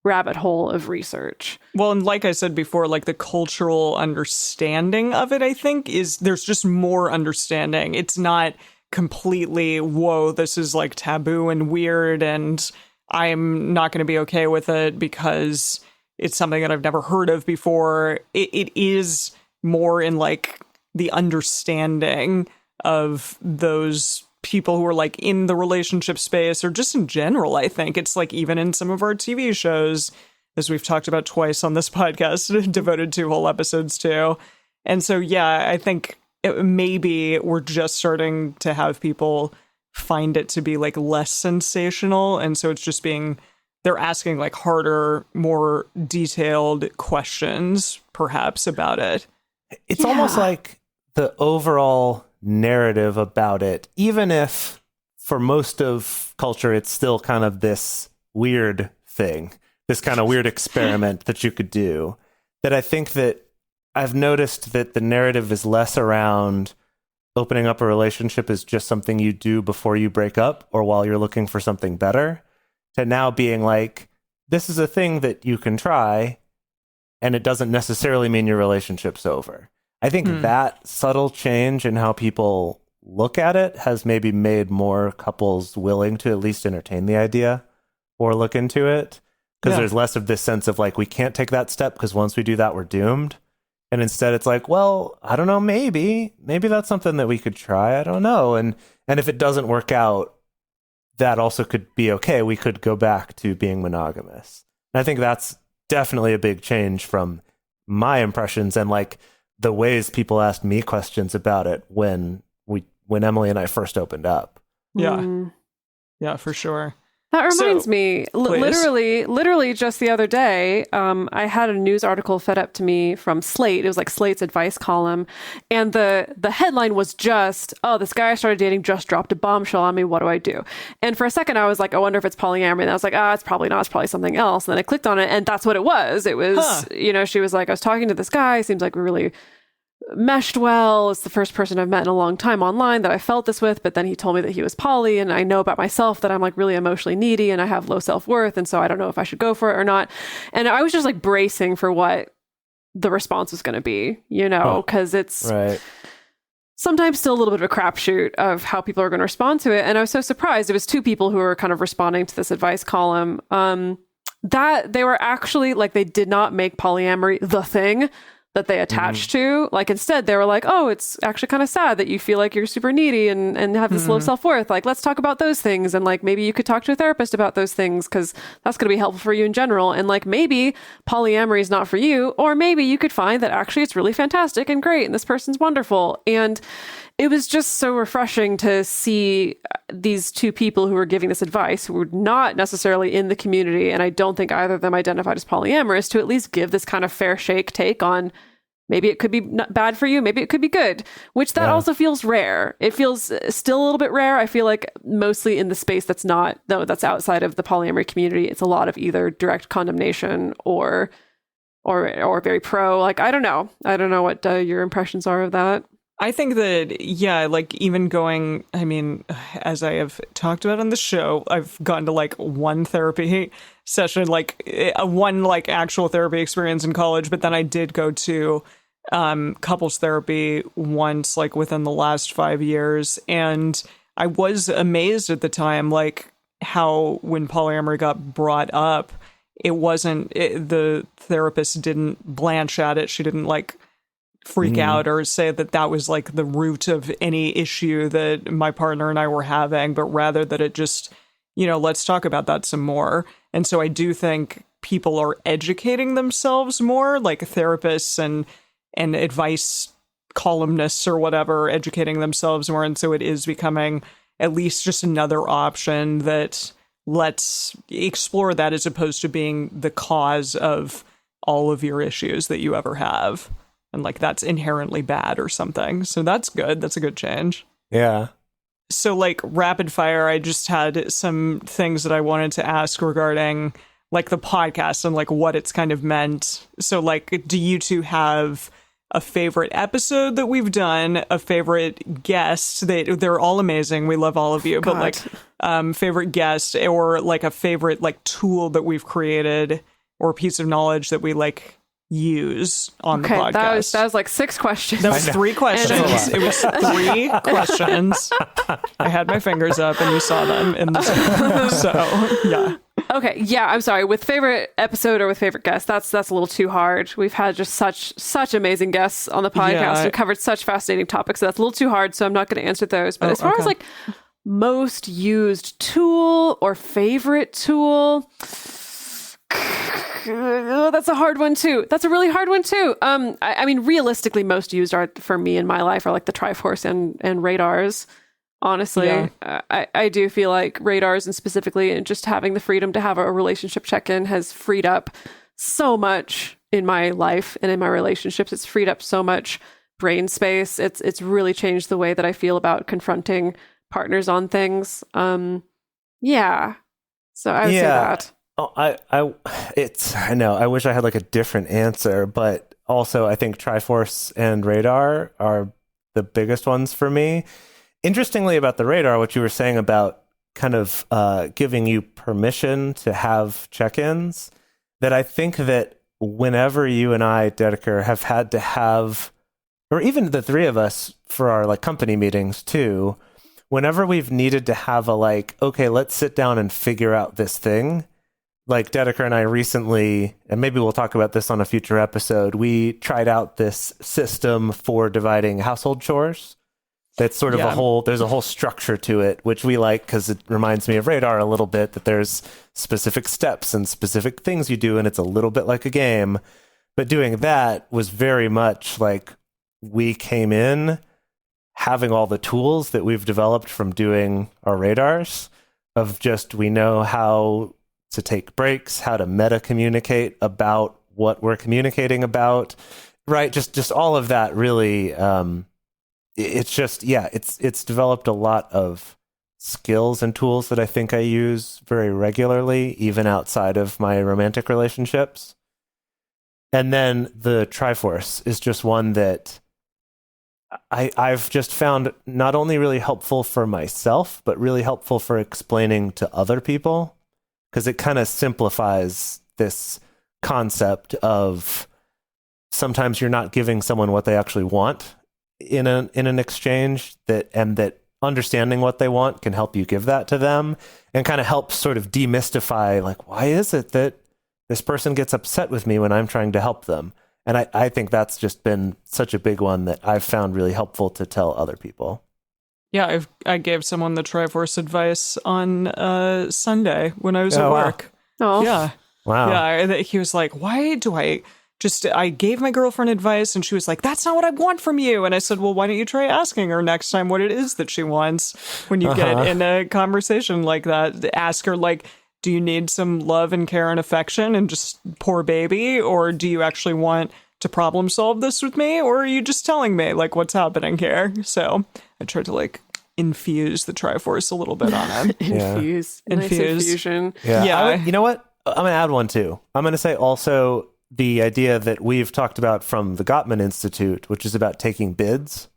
rabbit hole of research. Well, and like I said before, like the cultural understanding of it, I think, is there's just more understanding. It's not completely, whoa, this is like taboo and weird and I'm not going to be okay with it because it's something that I've never heard of before. It is more in like the understanding of those people who are like in the relationship space or just in general. I think it's like even in some of our TV shows, as we've talked about twice on this podcast, devoted to whole episodes too. And so, yeah, I think maybe we're just starting to have people find it to be like less sensational. And so it's just they're asking like harder, more detailed questions perhaps about it. It's almost like the overall narrative about it, even if for most of culture, it's still kind of this weird thing, this kind of weird experiment that you could do, that I think that I've noticed that the narrative is less around opening up a relationship is just something you do before you break up or while you're looking for something better, to now being like, this is a thing that you can try and it doesn't necessarily mean your relationship's over. I think that subtle change in how people look at it has maybe made more couples willing to at least entertain the idea or look into it, because there's less of this sense of like, we can't take that step because once we do that, we're doomed. And instead it's like, well, I don't know, maybe that's something that we could try. I don't know. And if it doesn't work out, that also could be okay. We could go back to being monogamous. And I think that's definitely a big change from my impressions and like the ways people asked me questions about it when Emily and I first opened up. Yeah. Yeah, for sure. That reminds me, literally just the other day, I had a news article fed up to me from Slate. It was like Slate's advice column. And the headline was just, oh, this guy I started dating just dropped a bombshell on me. What do I do? And for a second, I was like, I wonder if it's polyamory. And I was like, it's probably not. It's probably something else. And then I clicked on it and that's what it was. It was, she was like, I was talking to this guy. Seems like we really meshed well. It's the first person I've met in a long time online that I felt this with, but then he told me that he was poly, and I know about myself that I'm like really emotionally needy and I have low self-worth, and so I don't know if I should go for it or not. And I was just like bracing for what the response was going to be, because it's right. sometimes still a little bit of a crapshoot of how people are going to respond to it. And I was so surprised. It was two people who were kind of responding to this advice column, that they were actually like, they did not make polyamory the thing that they attached to. Like, instead they were like, oh, it's actually kind of sad that you feel like you're super needy and have this low self-worth. Like, let's talk about those things. And like, maybe you could talk to a therapist about those things, because that's going to be helpful for you in general. And like, maybe polyamory is not for you, or maybe you could find that actually it's really fantastic and great and this person's wonderful. And it was just so refreshing to see these two people who were giving this advice, who were not necessarily in the community, and I don't think either of them identified as polyamorous, to at least give this kind of fair shake take on maybe it could be bad for you, maybe it could be good, which that also feels rare. It feels still a little bit rare. I feel like mostly in the space that's outside of the polyamory community, it's a lot of either direct condemnation or very pro. Like, I don't know what your impressions are of that. I think that, like, even going, I mean, as I have talked about on the show, I've gone to like one therapy session, like one like actual therapy experience in college, but then I did go to couples therapy once, like within the last 5 years. And I was amazed at the time, like how when polyamory got brought up, the therapist didn't blanch at it. She didn't like freak out or say that was like the root of any issue that my partner and I were having, but rather that it just, let's talk about that some more. And so I do think people are educating themselves more, like therapists and advice columnists or whatever, educating themselves more. And so it is becoming at least just another option that let's explore that, as opposed to being the cause of all of your issues that you ever have. And like, that's inherently bad or something. So that's good. That's a good change. Yeah. So like, rapid fire, I just had some things that I wanted to ask regarding like the podcast and like what it's kind of meant. So like, do you two have a favorite episode that we've done, a favorite guest? They're all amazing. We love all of you, but like favorite guest, or like a favorite like tool that we've created or piece of knowledge that we like use on the podcast. That was like 6 questions. That was 3 questions. It was 3 questions. I had my fingers up and you saw them in the Zoom. So yeah. Okay, yeah, I'm sorry. With favorite episode or with favorite guest, that's a little too hard. We've had just such amazing guests on the podcast. We've covered such fascinating topics, so that's a little too hard, so I'm not going to answer those. But as far as like most used tool or favorite tool, that's a hard one too. That's a really hard one too. I mean, realistically, most used are for me in my life are like the Triforce and radars. Honestly, I do feel like radars, and specifically just having the freedom to have a relationship check-in, has freed up so much in my life and in my relationships. It's freed up so much brain space. It's really changed the way that I feel about confronting partners on things. Yeah. So I would say that. Oh, I know. I wish I had like a different answer, but also I think Triforce and Radar are the biggest ones for me. Interestingly, about the Radar, what you were saying about kind of giving you permission to have check-ins, that I think that whenever you and I, Dedeker, have had to have, or even the three of us for our like company meetings too, whenever we've needed to have a like, okay, let's sit down and figure out this thing. Like Dedeker and I recently, and maybe we'll talk about this on a future episode, we tried out this system for dividing household chores. That's sort of there's a whole structure to it, which we like because it reminds me of Radar a little bit, that there's specific steps and specific things you do, and it's a little bit like a game. But doing that was very much like we came in having all the tools that we've developed from doing our radars, of just, we know how to take breaks, how to meta communicate about what we're communicating about, right? Just all of that really, it's just, it's developed a lot of skills and tools that I think I use very regularly, even outside of my romantic relationships. And then the Triforce is just one that I've just found not only really helpful for myself, but really helpful for explaining to other people, because it kind of simplifies this concept of sometimes you're not giving someone what they actually want in an exchange, that understanding what they want can help you give that to them, and kind of help sort of demystify, like, why is it that this person gets upset with me when I'm trying to help them? And I think that's just been such a big one that I've found really helpful to tell other people. Yeah, I gave someone the Triforce advice on Sunday when I was at work. Wow. Oh. Yeah. Wow. Yeah, he was like, why do I gave my girlfriend advice, and she was like, that's not what I want from you. And I said, well, why don't you try asking her next time what it is that she wants when you get in a conversation like that? Ask her, like, do you need some love and care and affection and just poor baby? Or do you actually want to problem solve this with me? Or are you just telling me, like, what's happening here? So I tried to, like, infuse the Triforce a little bit on it. Infuse. Nice infusion. Yeah. You know what? I'm going to add one too. I'm going to say also the idea that we've talked about from the Gottman Institute, which is about taking bids.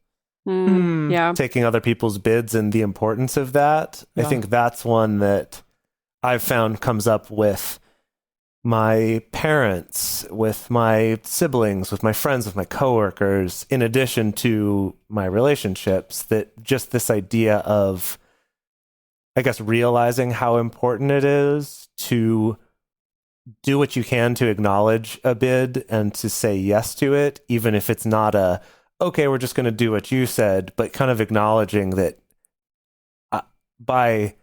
Yeah. Taking other people's bids and the importance of that. Yeah. I think that's one that I've found comes up with my parents, with my siblings, with my friends, with my coworkers, in addition to my relationships, that just this idea of, I guess, realizing how important it is to do what you can to acknowledge a bid and to say yes to it, even if it's not okay, we're just going to do what you said, but kind of acknowledging that by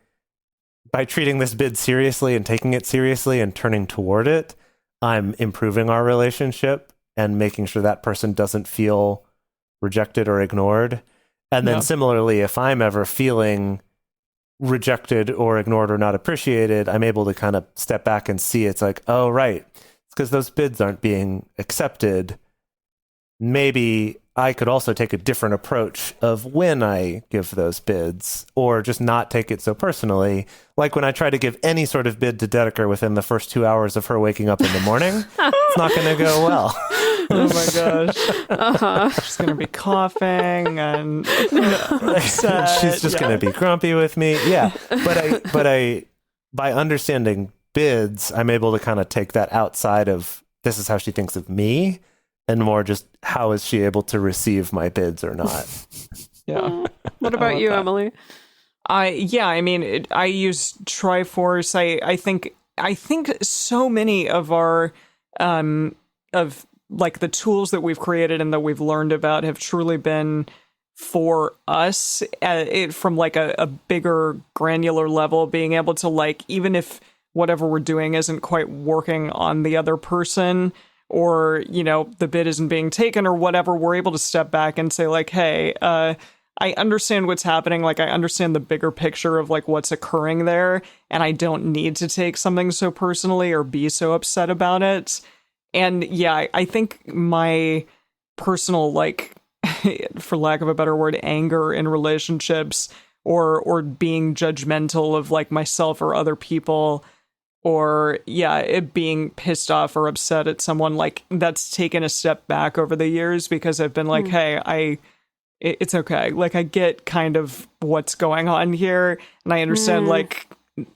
treating this bid seriously and taking it seriously and turning toward it, I'm improving our relationship and making sure that person doesn't feel rejected or ignored. And then similarly, if I'm ever feeling rejected or ignored or not appreciated, I'm able to kind of step back and see it's like, oh, right, it's because those bids aren't being accepted. Maybe I could also take a different approach of when I give those bids, or just not take it so personally. Like when I try to give any sort of bid to Dedeker within the first 2 hours of her waking up in the morning, it's not going to go well. Oh my gosh. She's going to be coughing and upset. She's just going to be grumpy with me. Yeah. But I, by understanding bids, I'm able to kind of take that outside of this is how she thinks of me, and more just how is she able to receive my bids or not. Yeah. What about you, Emily? I use Triforce. I think so many of our of like the tools that we've created and that we've learned about have truly been for us from like a bigger granular level, being able to, like, even if whatever we're doing isn't quite working on the other person, or, you know, the bid isn't being taken or whatever, we're able to step back and say, like, hey, I understand what's happening. Like, I understand the bigger picture of, like, what's occurring there, and I don't need to take something so personally or be so upset about it. And yeah, I think my personal, like, for lack of a better word, anger in relationships, or being judgmental of, like, myself or other people, or it being pissed off or upset at someone, like, that's taken a step back over the years, because I've been like, hey, it's okay. Like, I get kind of what's going on here, and I understand, like,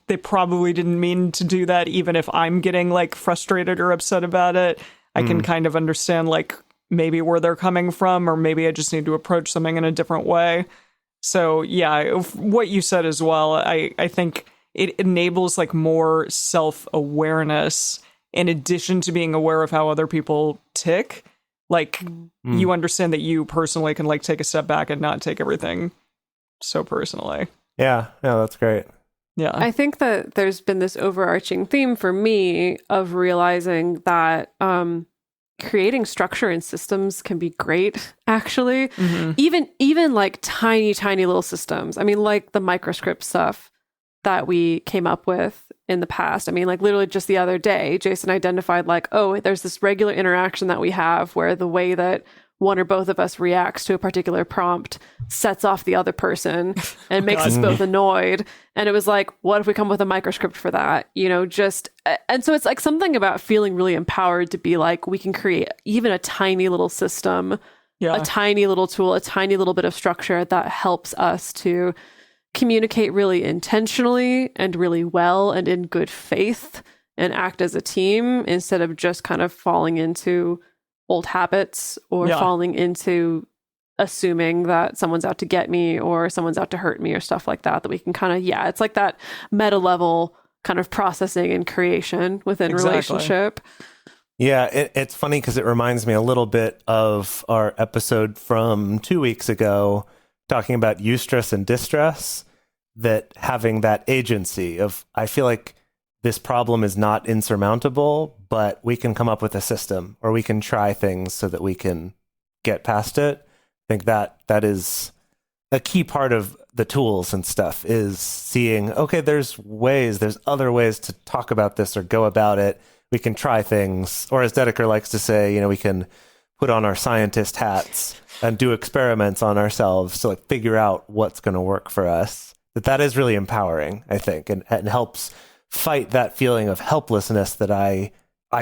they probably didn't mean to do that, even if I'm getting, like, frustrated or upset about it. I can kind of understand, like, maybe where they're coming from, or maybe I just need to approach something in a different way. So, yeah, what you said as well, I think it enables, like, more self-awareness in addition to being aware of how other people tick. Like, you understand that you personally can, like, take a step back and not take everything so personally. Yeah, that's great. Yeah. I think that there's been this overarching theme for me of realizing that creating structure and systems can be great, actually. Even like tiny little systems. I mean, like the microscript stuff that we came up with in the past. I mean, like, literally just the other day, Jason identified, like, oh, there's this regular interaction that we have where the way that one or both of us reacts to a particular prompt sets off the other person and makes us both annoyed. And it was like, what if we come with a microscript for that? You know, and so it's like something about feeling really empowered to be like, we can create even a tiny little system, a tiny little tool, a tiny little bit of structure that helps us to communicate really intentionally and really well and in good faith and act as a team, instead of just kind of falling into old habits or falling into assuming that someone's out to get me or someone's out to hurt me or stuff like that we can kind of, it's like that meta level kind of processing and creation within relationship. Yeah, it's funny because it reminds me a little bit of our episode from 2 weeks ago talking about eustress and distress, that having that agency of, I feel like this problem is not insurmountable, but we can come up with a system or we can try things so that we can get past it. I think that is a key part of the tools and stuff, is seeing, okay, there's other ways to talk about this or go about it. We can try things, or as Dedeker likes to say, we can put on our scientist hats and do experiments on ourselves to like figure out what's going to work for us. That is really empowering, I think, and helps fight that feeling of helplessness that I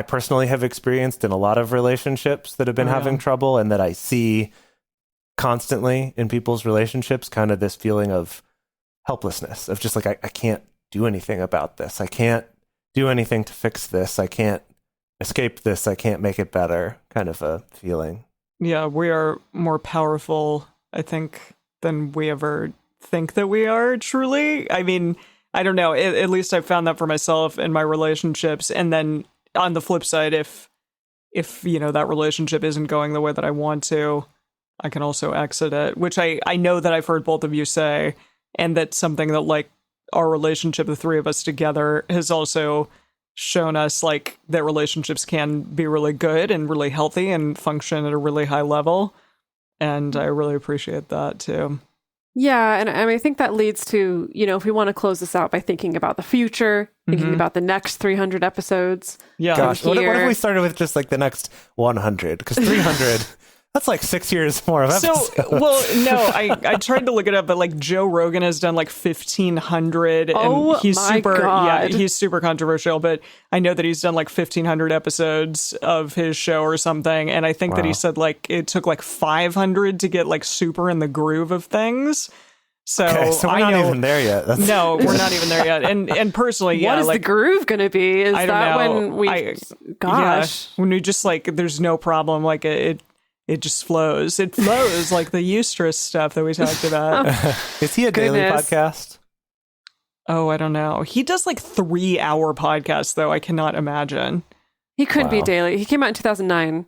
personally have experienced in a lot of relationships that have been having trouble, and that I see constantly in people's relationships, kind of this feeling of helplessness, of just like, I can't do anything about this. I can't do anything to fix this. I can't escape this. I can't make it better, kind of a feeling. Yeah, we are more powerful, I think, than we ever think that we are, truly. I mean, I don't know. At least I've found that for myself in my relationships. And then on the flip side, if that relationship isn't going the way that I want to, I can also exit it, which I know that I've heard both of you say, and that's something that like our relationship, the three of us together, has also shown us like that relationships can be really good and really healthy and function at a really high level. And I really appreciate that too. Yeah, and I mean, I think that leads to, if we want to close this out by thinking about the future, thinking about the next 300 episodes. Yeah. Gosh, what if we started with just like the next 100? Because 300... That's like 6 years more of episodes. I tried to look it up, but like Joe Rogan has done like 1,500, and he's super controversial. But I know that he's done like 1,500 episodes of his show or something, and I think that he said like it took like 500 to get like super in the groove of things. So we're not even there yet. No, we're not even there yet. And personally, what is the groove going to be? Is I don't that know. when we? When we just like, there's no problem. Like it just flows. It flows like the eustress stuff that we talked about. Is he a daily podcast? Oh, I don't know. He does like 3-hour podcasts, though. I cannot imagine. He could be daily. He came out in 2009.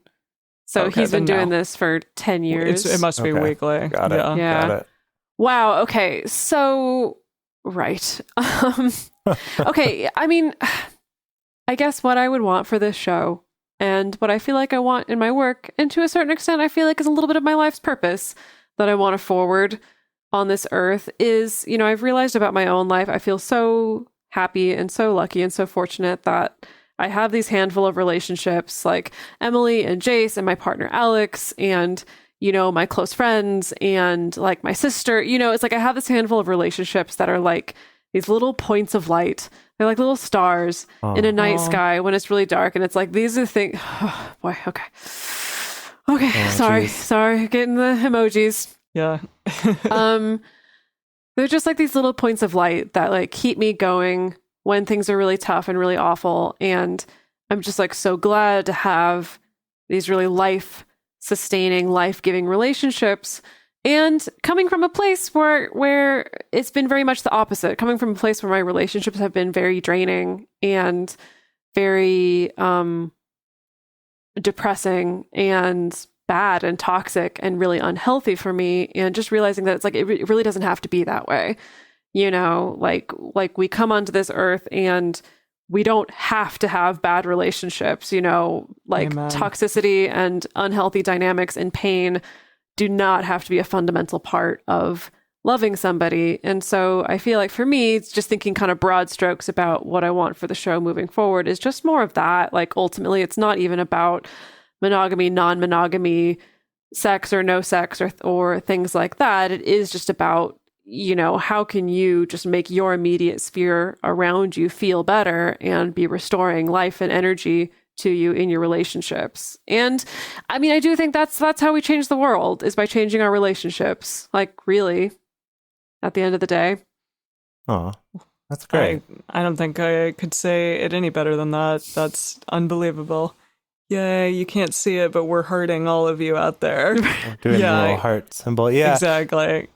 So he's been doing this for 10 years. It must be weekly. Got it. Yeah. Got it. Wow. Okay. So, right. Okay. I mean, I guess what I would want for this show, and what I feel like I want in my work, and to a certain extent, I feel like is a little bit of my life's purpose that I want to forward on this earth is, I've realized about my own life, I feel so happy and so lucky and so fortunate that I have these handful of relationships like Emily and Jase and my partner Alex and, my close friends and like my sister. It's like I have this handful of relationships that are like these little points of light. They're like little stars in a night sky when it's really dark. And it's like, these are the things. Oh, boy. Okay. Sorry. Getting the emojis. Yeah. They're just like these little points of light that like keep me going when things are really tough and really awful. And I'm just like so glad to have these really life-sustaining, life-giving relationships. And coming from a place where it's been very much the opposite, coming from a place where my relationships have been very draining and very depressing and bad and toxic and really unhealthy for me, and just realizing that it's like it really doesn't have to be that way. Like we come onto this earth and we don't have to have bad relationships, like Amen. Toxicity and unhealthy dynamics and pain do not have to be a fundamental part of loving somebody. And so I feel like for me, it's just thinking kind of broad strokes about what I want for the show moving forward is just more of that. Like ultimately, it's not even about monogamy, non-monogamy, sex or no sex or things like that. It is just about, how can you just make your immediate sphere around you feel better and be restoring life and energy to you in your relationships. And I mean, I do think that's how we change the world, is by changing our relationships. Like really, at the end of the day. Oh, that's great. I don't think I could say it any better than that. That's unbelievable. Yeah, you can't see it, but we're hurting all of you out there. Doing the little heart symbol. Yeah, exactly.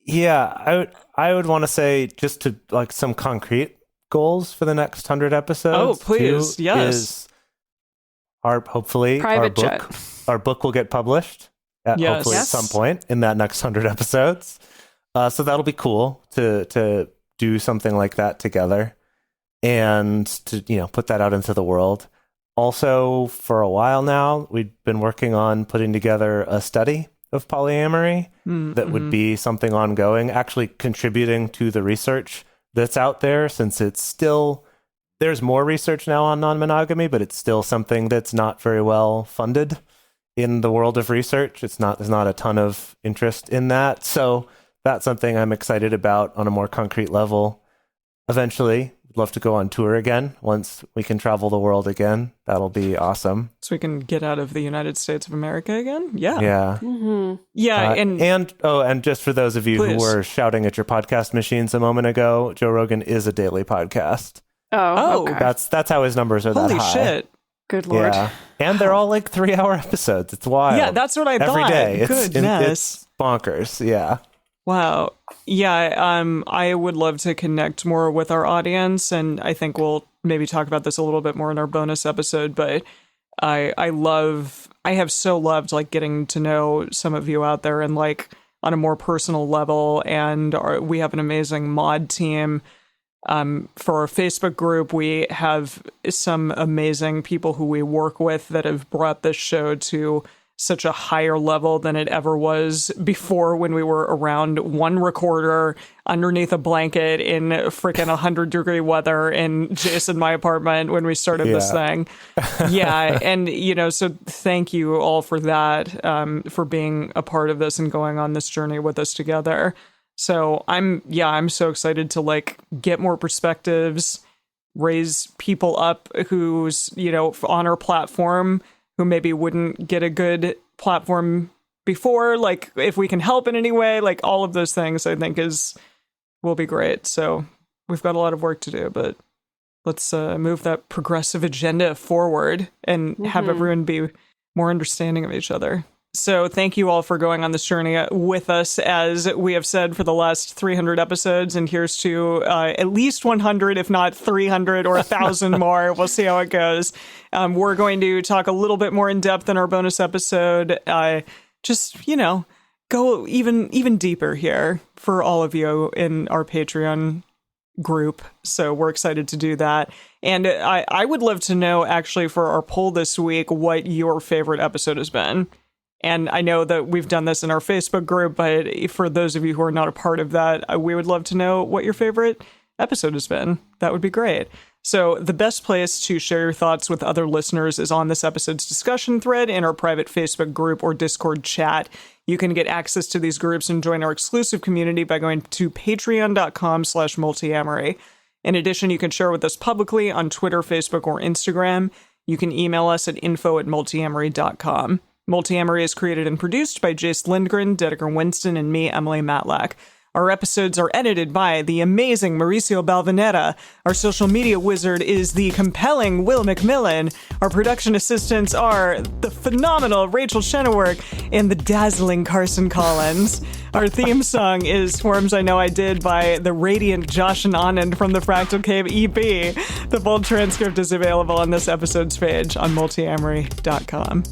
Yeah, I would want to say just to like some concrete goals for the next 100 episodes. Oh, please, yes. Is hopefully Private our book will get published hopefully at some point in that next 100 episodes. So that'll be cool to do something like that together and to put that out into the world. Also, for a while now, we've been working on putting together a study of polyamory that would be something ongoing, actually contributing to the research that's out there, since there's more research now on non-monogamy, but it's still something that's not very well funded in the world of research. There's not a ton of interest in that. So that's something I'm excited about on a more concrete level. Eventually, I'd love to go on tour again once we can travel the world again. That'll be awesome. So we can get out of the United States of America again? Yeah. Yeah. Mm-hmm. Yeah. And just for those of you who were shouting at your podcast machines a moment ago, Joe Rogan is a daily podcast. Oh, okay. That's how his numbers are that high. Holy shit. Good Lord. Yeah. And they're all like 3-hour episodes. It's wild. Yeah, that's what I thought. Every day. Goodness. It's bonkers. Yeah. Wow. Yeah, I would love to connect more with our audience, and I think we'll maybe talk about this a little bit more in our bonus episode, but I have so loved like getting to know some of you out there and like on a more personal level, and we have an amazing mod team. For our Facebook group, we have some amazing people who we work with that have brought this show to such a higher level than it ever was before, when we were around one recorder underneath a blanket in freaking 100-degree weather in Jase and my apartment when we started this thing. Yeah. And, so thank you all for that, for being a part of this and going on this journey with us together. So I'm so excited to like get more perspectives, raise people up who's, on our platform, who maybe wouldn't get a good platform before, like if we can help in any way, like all of those things I think will be great. So we've got a lot of work to do, but let's move that progressive agenda forward and have everyone be more understanding of each other. So thank you all for going on this journey with us, as we have said for the last 300 episodes, and here's to at least 100, if not 300 or 1,000 more. We'll see how it goes. We're going to talk a little bit more in depth in our bonus episode. Just, go even deeper here for all of you in our Patreon group. So we're excited to do that. And I would love to know, actually, for our poll this week, what your favorite episode has been. And I know that we've done this in our Facebook group, but for those of you who are not a part of that, we would love to know what your favorite episode has been. That would be great. So the best place to share your thoughts with other listeners is on this episode's discussion thread in our private Facebook group or Discord chat. You can get access to these groups and join our exclusive community by going to patreon.com/multiamory. In addition, you can share with us publicly on Twitter, Facebook, or Instagram. You can email us at info@multiamory.com. Multiamory is created and produced by Jase Lindgren, Dedeker Winston, and me, Emily Matlack. Our episodes are edited by the amazing Mauricio Balvanera. Our social media wizard is the compelling Will McMillan. Our production assistants are the phenomenal Rachel Shennewerk and the dazzling Carson Collins. Our theme song is Forms I Know I Did by the radiant Josh and Anand from the Fractal Cave EP. The full transcript is available on this episode's page on multiamory.com.